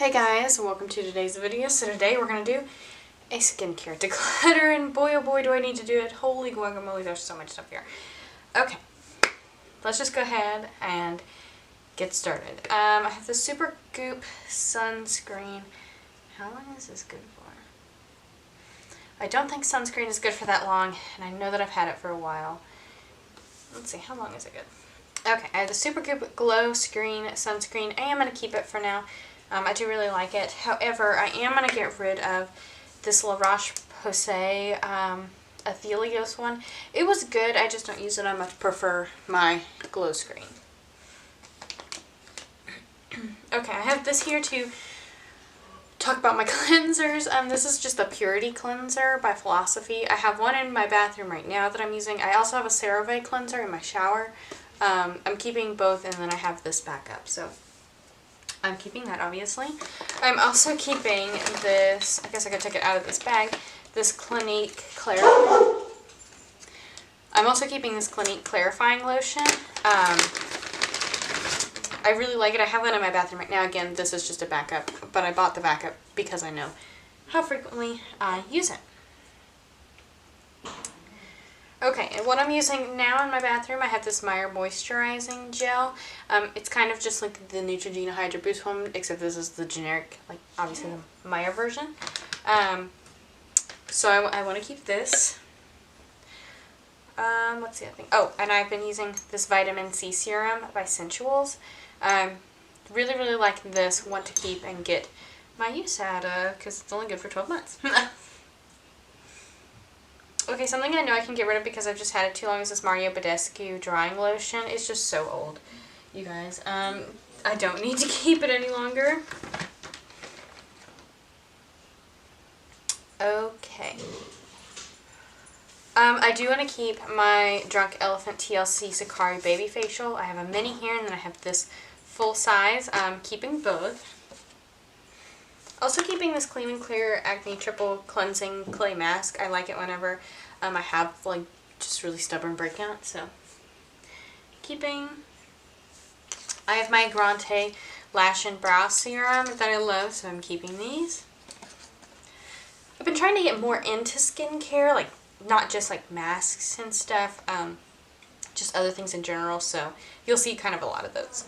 Hey guys, welcome to today's video. So today we're going to do a skincare declutter, and boy oh boy do I need to do it. Holy guacamole, there's so much stuff here. Okay, let's just go ahead and get started. I have the Super Goop sunscreen. How long is this good for? I don't think sunscreen is good for that long, and I know that I've had it for a while. Let's see, how long is it good? Okay, I have the Super Goop Glow Screen Sunscreen. I am going to keep it for now. I do really like it. However, I am going to get rid of this La Roche-Posay Athelios one. It was good, I just don't use it. I much prefer my Glow Screen. Okay, I have this here to talk about my cleansers. This is just a Purity Cleanser by Philosophy. I have one in my bathroom right now that I'm using. I also have a CeraVe cleanser in my shower. I'm keeping both, and then I have this backup, so I'm keeping that, obviously. I'm also keeping this, I guess I could take it out of this bag, this Clinique Clarifying. I'm also keeping this Clinique Clarifying Lotion. I really like it. I have one in my bathroom right now. Again, this is just a backup, but I bought the backup because I know how frequently I use it. Okay, and what I'm using now in my bathroom, I have this Meyer Moisturizing Gel. It's kind of just like the Neutrogena Hydro Boost one, except this is the generic, like obviously the Meyer version. So I want to keep this. What's the other thing? Oh, and I've been using this Vitamin C Serum by Sensuals. Really, really like this. Want to keep and get my use out of, because it's only good for 12 months. Okay, something I know I can get rid of because I've just had it too long is this Mario Badescu drying lotion. It's just so old, you guys. I don't need to keep it any longer. Okay. I do want to keep my Drunk Elephant TLC Sakari Baby Facial. I have a mini here, and then I have this full size. Keeping both. Also keeping this Clean and Clear Acne Triple Cleansing Clay Mask. I like it whenever I have like just really stubborn breakouts. So keeping. I have my Grande Lash and Brow Serum that I love, so I'm keeping these. I've been trying to get more into skincare, like not just like masks and stuff, just other things in general, so you'll see kind of a lot of those.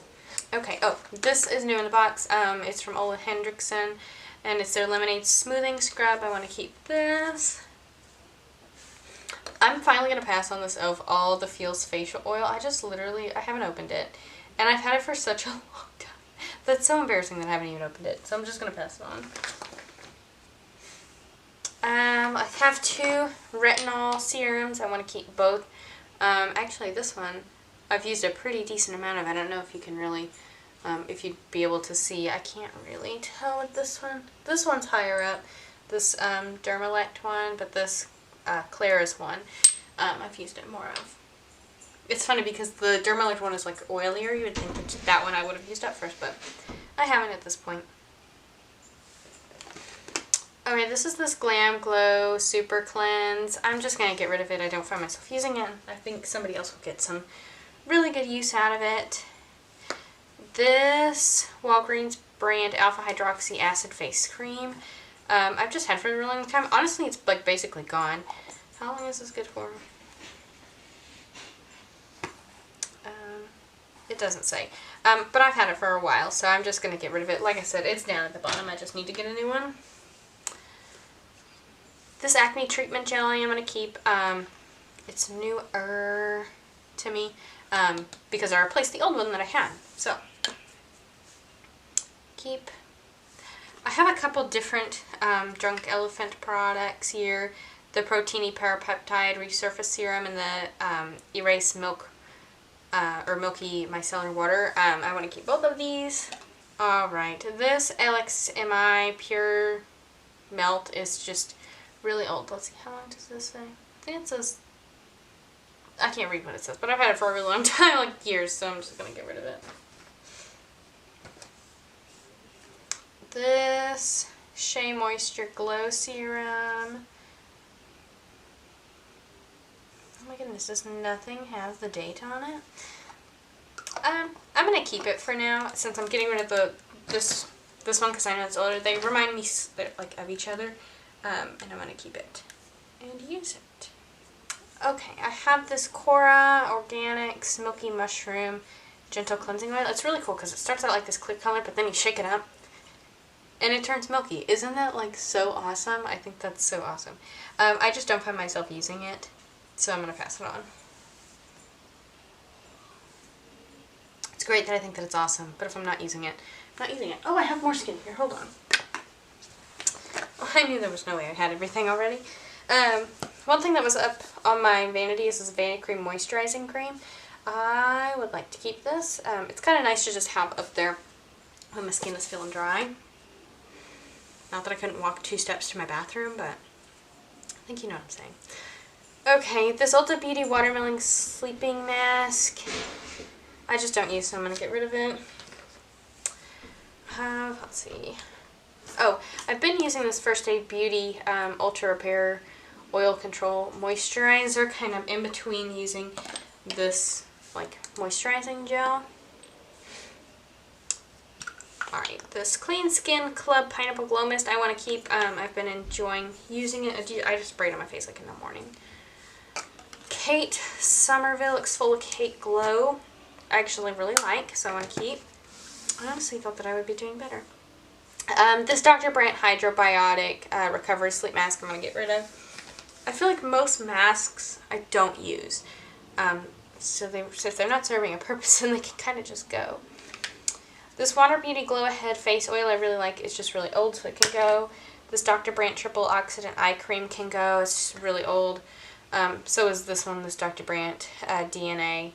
Okay, oh, this is new in the box. It's from Ole Henriksen, and it's their Lemonade Smoothing Scrub. I want to keep this. I'm finally going to pass on this of all the Feels Facial Oil. I haven't opened it, and I've had it for such a long time. That's so embarrassing that I haven't even opened it, so I'm just going to pass it on. I have two retinol serums. I want to keep both. Actually, this one, I've used a pretty decent amount of. I don't know if you can really, if you'd be able to see. I can't really tell with this one. This one's higher up, this Dermalect one, but this Clara's one, I've used it more of. It's funny because the Dermalect one is like oilier. You would think that one I would have used up first, but I haven't at this point. Okay, this is this Glam Glow Super Cleanse. I'm just going to get rid of it. I don't find myself using it. I think somebody else will get some really good use out of it. This Walgreens brand Alpha Hydroxy Acid Face Cream. I've just had for a really long time. Honestly, it's like basically gone. How long is this good for? It doesn't say. But I've had it for a while, so I'm just going to get rid of it. Like I said, it's down at the bottom. I just need to get a new one. This Acne Treatment Jelly I'm going to keep. It's newer to me because I replaced the old one that I had. So, keep. I have a couple different Drunk Elephant products here. The Proteini Parapeptide Resurface Serum and the Erase Milk or Milky Micellar Water. I want to keep both of these. Alright, this LXMI Pure Melt is just really old. Let's see, how long does this say? I think it says, I can't read what it says, but I've had it for a really long time, like years, so I'm just going to get rid of it. This Shea Moisture Glow Serum. Oh my goodness, does nothing have the date on it? I'm going to keep it for now, since I'm getting rid of this this one because I know it's older. They remind me like of each other, and I'm going to keep it and use it. Okay, I have this Cora Organics Milky Mushroom Gentle Cleansing Oil. It's really cool because it starts out like this clear color, but then you shake it up and it turns milky. Isn't that like so awesome? I think that's so awesome. I just don't find myself using it, so I'm going to pass it on. It's great that I think that it's awesome, but if I'm not using it, I'm not using it. Oh, I have more skin here. Hold on. Well, I knew there was no way I had everything already. One thing that was up on my vanity is this Vanity Cream Moisturizing Cream. I would like to keep this. It's kind of nice to just have up there when my skin is feeling dry. Not that I couldn't walk 2 steps to my bathroom, but I think you know what I'm saying. Okay, this Ulta Beauty Watermelon Sleeping Mask. I just don't use, so I'm going to get rid of it. Let's see. Oh, I've been using this First Aid Beauty Ultra Repair Oil Control Moisturizer, kind of in between using this like moisturizing gel. Alright, this Clean Skin Club Pineapple Glow Mist I want to keep. I've been enjoying using it. I just spray it on my face like in the morning. Kate Somerville Exfoliate Glow. I actually really like, so I want to keep. I honestly thought that I would be doing better. This Dr. Brandt Hydrobiotic Recovery Sleep Mask I'm going to get rid of. I feel like most masks I don't use. So if they're not serving a purpose, then they can kind of just go. This Water Beauty Glow Ahead Face Oil I really like. It's just really old, so it can go. This Dr. Brandt Triple Oxidant Eye Cream can go. It's just really old. So is this one, this Dr. Brandt DNA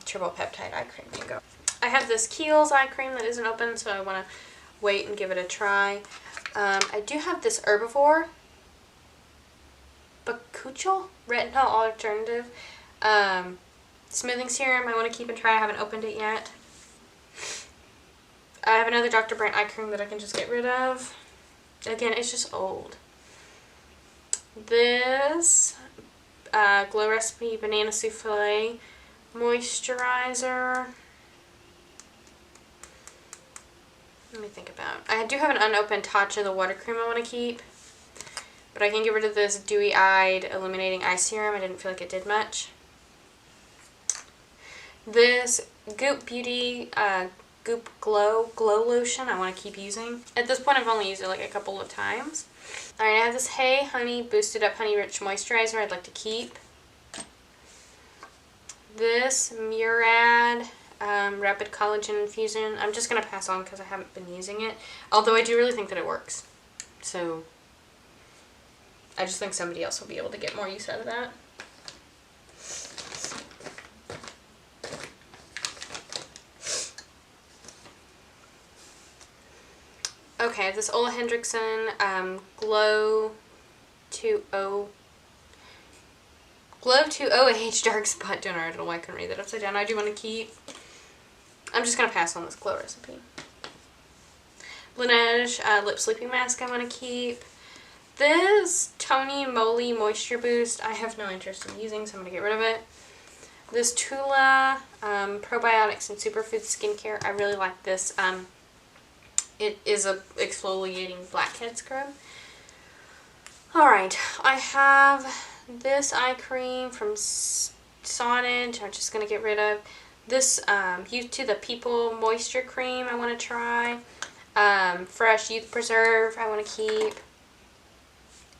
Triple Peptide Eye Cream can go. I have this Kiehl's eye cream that isn't open, so I want to wait and give it a try. I do have this Herbivore Bakuchiol Retinol Alternative Smoothing Serum I want to keep and try. I haven't opened it yet. I have another Dr. Brandt eye cream that I can just get rid of. Again, it's just old. This Glow Recipe Banana Souffle Moisturizer. Let me think about. I do have an unopened Tatcha the water cream I want to keep, but I can get rid of this Dewy Eyed Illuminating Eye Serum. I didn't feel like it did much. This Goop Beauty Goop Glow Lotion I want to keep using. At this point I've only used it like a couple of times. Alright, I have this Hey Honey Boosted Up Honey Rich Moisturizer I'd like to keep. This Murad Rapid Collagen Infusion. I'm just going to pass on because I haven't been using it. Although I do really think that it works. So I just think somebody else will be able to get more use out of that. Okay, this Ole Hendrickson Glow 2O OH Dark Spot Donor. I don't know why I couldn't read that upside down. I do want to keep. I'm just going to pass on this Glow Recipe. Laneige Lip Sleeping Mask I want to keep. This Tony Moly Moisture Boost I have no interest in using, so I'm going to get rid of it. This Tula Probiotics and Superfood Skincare. I really like this. It is a exfoliating blackhead scrub. Alright, I have this eye cream from Sonage I'm just going to get rid of. This Youth to the People Moisture Cream I want to try. Fresh Youth Preserve I want to keep.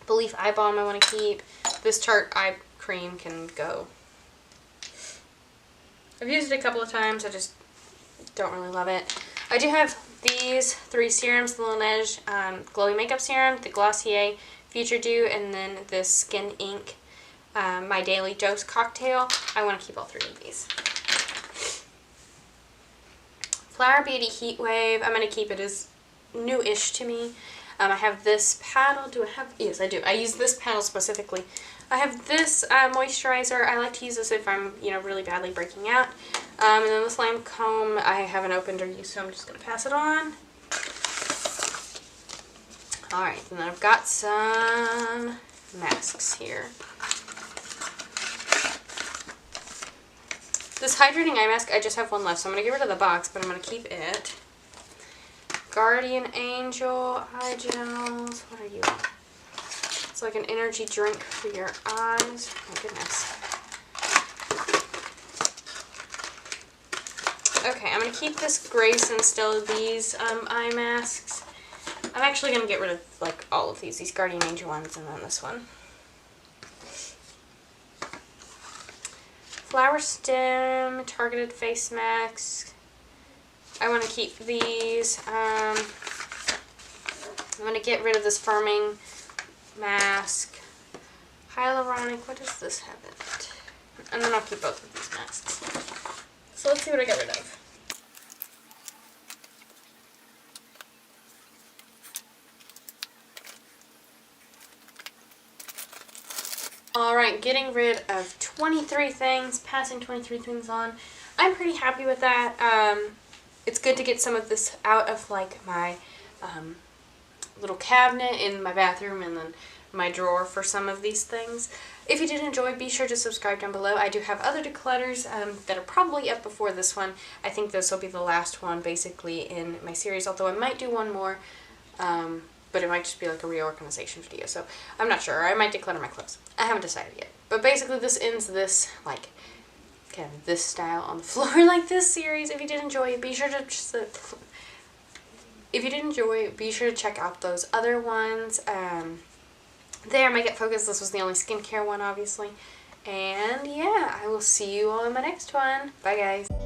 Belief Eye Balm I want to keep. This Tarte Eye Cream can go. I've used it a couple of times, I just don't really love it. I do have these 3 serums, the Laneige Glowy Makeup Serum, the Glossier Future Dew, and then this Skin Inc. My Daily Dose Cocktail. I want to keep all 3 of these. Flower Beauty Heat Wave. I'm going to keep it as new-ish to me. I have this paddle. Do I have? Yes, I do. I use this paddle specifically. I have this moisturizer. I like to use this if I'm, really badly breaking out. And then this lime comb I haven't opened or used, so I'm just going to pass it on. Alright, and then I've got some masks here. This hydrating eye mask, I just have one left, so I'm going to get rid of the box, but I'm going to keep it. Guardian Angel eye gels. What are you? It's like an energy drink for your eyes. Oh my goodness. Okay, I'm going to keep this Grace and still these eye masks. I'm actually going to get rid of like all of these Guardian Angel ones and then this one. Flower Stem, targeted face masks. I want to keep these. I'm going to get rid of this firming mask. Hyaluronic, what does this have in it? And then I'll keep both of these masks. So let's see what I got rid of. Alright, getting rid of 23 things, passing 23 things on. I'm pretty happy with that. It's good to get some of this out of like my little cabinet in my bathroom and then my drawer for some of these things. If you did enjoy, be sure to subscribe down below. I do have other declutters that are probably up before this one. I think this will be the last one basically in my series, although I might do one more. But it might just be like a reorganization video, so I'm not sure. I might declutter my clothes. I haven't decided yet. But basically this ends this, like, kind of this style on the floor, like this series. If you did enjoy, be sure to check out those other ones. There, Make Focus, this was the only skincare one, obviously. And yeah, I will see you all in my next one. Bye, guys.